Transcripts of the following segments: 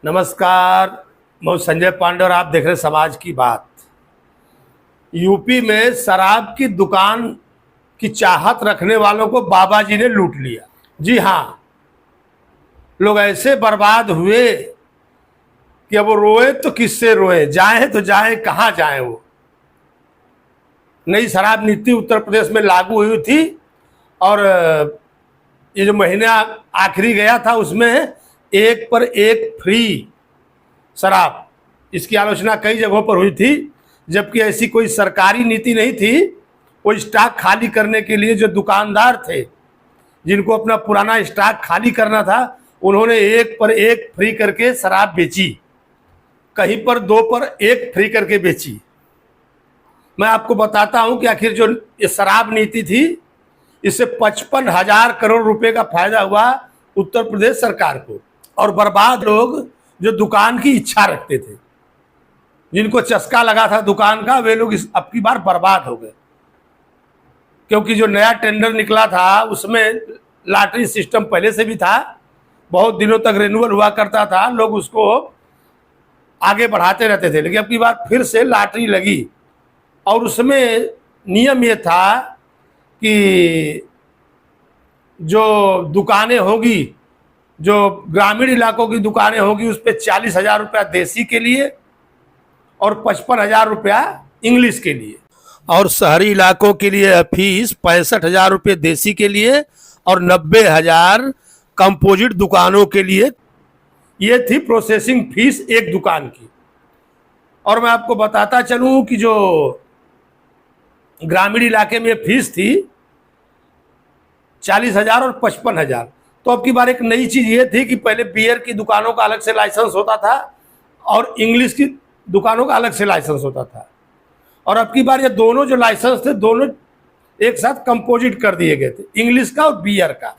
नमस्कार। मैं संजय पांडे और आप देख रहे हैं समाज की बात। यूपी में शराब की दुकान की चाहत रखने वालों को बाबा जी ने लूट लिया। जी हाँ, लोग ऐसे बर्बाद हुए कि अब वो रोए तो किससे रोए, जाए तो जाए कहाँ जाए। वो नई शराब नीति उत्तर प्रदेश में लागू हुई थी और ये जो महीना आखिरी गया था उसमें एक पर एक फ्री शराब, इसकी आलोचना कई जगहों पर हुई थी, जबकि ऐसी कोई सरकारी नीति नहीं थी। वो स्टॉक खाली करने के लिए जो दुकानदार थे, जिनको अपना पुराना स्टॉक खाली करना था, उन्होंने एक पर एक फ्री करके शराब बेची, कहीं पर 2 पर 1 फ्री करके बेची। मैं आपको बताता हूं कि आखिर जो ये शराब नीति थी, इससे 55,000 करोड़ रुपए का फायदा हुआ उत्तर प्रदेश सरकार को। और बर्बाद लोग जो दुकान की इच्छा रखते थे, जिनको चस्का लगा था दुकान का, वे लोग अब की बार बर्बाद हो गए। क्योंकि जो नया टेंडर निकला था उसमें लॉटरी सिस्टम पहले से भी था, बहुत दिनों तक रिन्यूअल हुआ करता था, लोग उसको आगे बढ़ाते रहते थे। लेकिन अब की बार फिर से लॉटरी लगी और उसमें नियम ये था कि जो दुकानें होगी, जो ग्रामीण इलाकों की दुकानें होगी, उस पर 40,000 रुपया देसी के लिए और 55,000 रुपया इंग्लिश के लिए, और शहरी इलाकों के लिए फीस 65,000 रुपये देसी के लिए और 90,000 कंपोजिट दुकानों के लिए। ये थी प्रोसेसिंग फीस एक दुकान की। और मैं आपको बताता चलूं कि जो ग्रामीण इलाके में फीस थी 40,000 और 55,000। तो अब की बार एक नई चीज ये थी कि पहले बियर की दुकानों का अलग से लाइसेंस होता था और इंग्लिश की दुकानों का अलग से लाइसेंस होता था, और अब की बार ये दोनों जो लाइसेंस थे, दोनों एक साथ कंपोजिट कर दिए गए थे, इंग्लिश का और बियर का।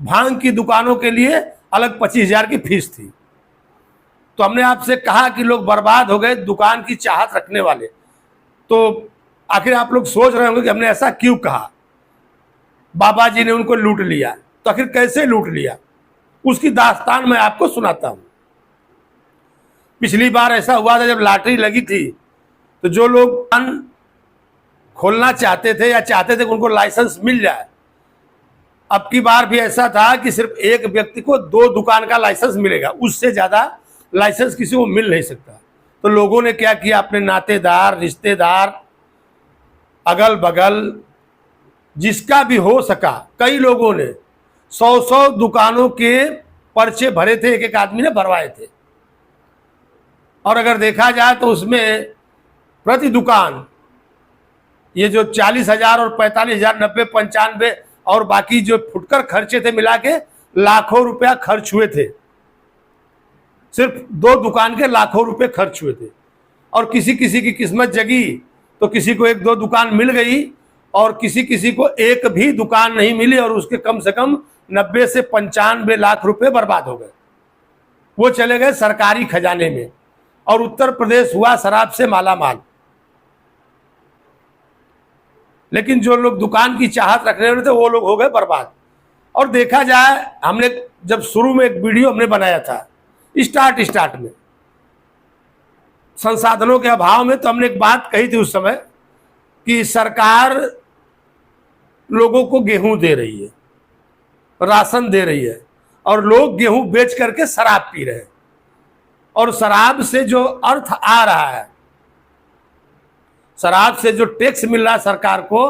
भांग की दुकानों के लिए अलग 25,000 की फीस थी। तो हमने आपसे कहा कि लोग बर्बाद हो गए दुकान की चाहत रखने वाले। तो आखिर आप लोग सोच रहे होंगे कि हमने ऐसा क्यों कहा, बाबा जी ने उनको लूट लिया। तो आखिर कैसे लूट लिया, उसकी दास्तान मैं आपको सुनाता हूं। पिछली बार ऐसा हुआ था जब लॉटरी लगी थी, तो जो लोग दुकान खोलना चाहते थे या चाहते थे कि उनको लाइसेंस मिल जाए, अब की बार भी ऐसा था कि सिर्फ एक व्यक्ति को 2 दुकान का लाइसेंस मिलेगा, उससे ज्यादा लाइसेंस किसी को मिल नहीं सकता। तो लोगों ने क्या किया, अपने नातेदार, रिश्तेदार, अगल बगल जिसका भी हो सका, कई लोगों ने 100-100 दुकानों के पर्चे भरे थे, एक एक आदमी ने भरवाए थे। और अगर देखा जाए तो उसमें प्रति दुकान ये जो 40,000 और 45,000, 90, 95 और बाकी जो फुटकर खर्चे थे मिला के लाखों रुपया खर्च हुए थे। सिर्फ 2 दुकान के लाखों रुपए खर्च हुए थे। और किसी किसी की किस्मत जगी तो किसी को 1-2 दुकान मिल गई और किसी किसी को एक भी दुकान नहीं मिली और उसके कम से कम 90 से 95 लाख रुपए बर्बाद हो गए। वो चले गए सरकारी खजाने में और उत्तर प्रदेश हुआ शराब से मालामाल। लेकिन जो लोग दुकान की चाहत रखने वाले थे वो लोग हो गए बर्बाद। और देखा जाए, हमने जब शुरू में एक वीडियो हमने बनाया था स्टार्ट में, संसाधनों के अभाव में, तो हमने एक बात कही थी उस समय कि सरकार लोगों को गेहूं दे रही है, राशन दे रही है, और लोग गेहूं बेच करके शराब पी रहे हैं। और शराब से जो अर्थ आ रहा है, शराब से जो टैक्स मिल रहा है सरकार को,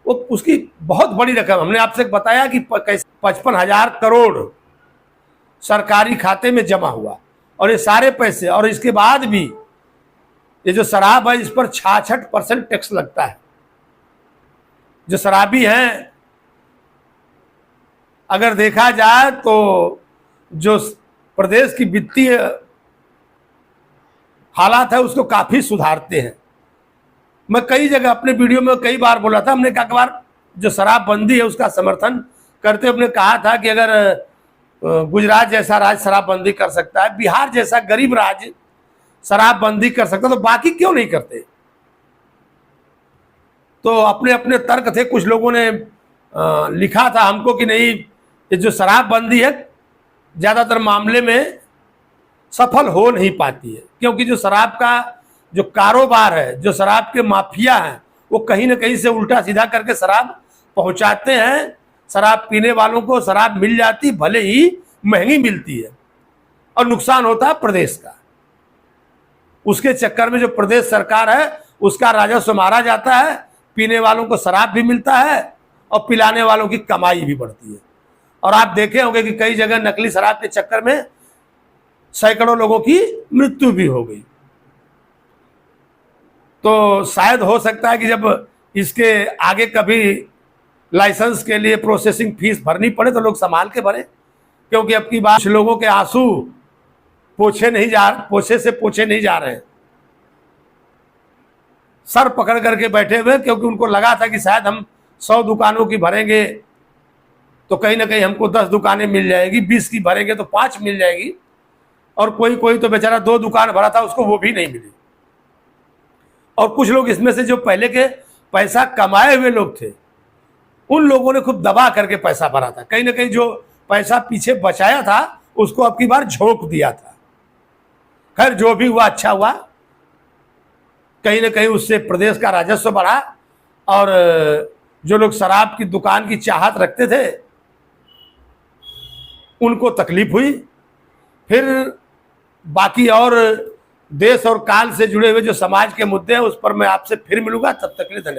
वो उसकी बहुत बड़ी रकम। हमने आपसे बताया कि 55,000 करोड़ सरकारी खाते में जमा हुआ, और ये सारे पैसे, और इसके बाद भी ये जो शराब है इस पर 66% टैक्स लगता है। जो शराबी हैं, अगर देखा जाए तो जो प्रदेश की वित्तीय हालात है उसको काफी सुधारते हैं। मैं कई जगह अपने वीडियो में कई बार बोला था, हमने कई बार जो शराबबंदी है उसका समर्थन करते हुए हमने कहा था कि अगर गुजरात जैसा राज्य शराबबंदी कर सकता है, बिहार जैसा गरीब राज्य शराबबंदी कर सकता है, तो बाकी क्यों नहीं करते। तो अपने अपने तर्क थे। कुछ लोगों ने लिखा था हमको कि नहीं, ये जो शराबबंदी है ज़्यादातर मामले में सफल हो नहीं पाती है, क्योंकि जो शराब का जो कारोबार है, जो शराब के माफिया हैं, वो कहीं ना कहीं से उल्टा सीधा करके शराब पहुंचाते हैं। शराब पीने वालों को शराब मिल जाती, भले ही महंगी मिलती है, और नुकसान होता है प्रदेश का। उसके चक्कर में जो प्रदेश सरकार है उसका राजस्व मारा जाता है, पीने वालों को शराब भी मिलता है और पिलाने वालों की कमाई भी बढ़ती है। और आप देखे होंगे कि कई जगह नकली शराब के चक्कर में सैकड़ों लोगों की मृत्यु भी हो गई। तो शायद हो सकता है कि जब इसके आगे कभी लाइसेंस के लिए प्रोसेसिंग फीस भरनी पड़े तो लोग संभाल के भरे, क्योंकि अब की बात लोगों के आंसू पोछे से पोछे नहीं जा रहे हैं, सर पकड़ करके बैठे हुए, क्योंकि उनको लगा था कि शायद हम 100 दुकानों की भरेंगे तो कहीं ना कहीं हमको 10 दुकानें मिल जाएगी, 20 की भरेंगे तो 5 मिल जाएगी, और कोई तो बेचारा 2 दुकान भरा था उसको वो भी नहीं मिली। और कुछ लोग इसमें से जो पहले के पैसा कमाए हुए लोग थे, उन लोगों ने खूब दबा करके पैसा भरा था, कहीं ना कहीं जो पैसा पीछे बचाया था उसको अब की बार झोंक दिया था। खैर जो भी हुआ अच्छा हुआ, कहीं ना कहीं उससे प्रदेश का राजस्व बढ़ा, और जो लोग शराब की दुकान की चाहत रखते थे उनको तकलीफ हुई। फिर बाकी और देश और काल से जुड़े हुए जो समाज के मुद्दे हैं उस पर मैं आपसे फिर मिलूंगा, तब तक के लिए धन्यवाद।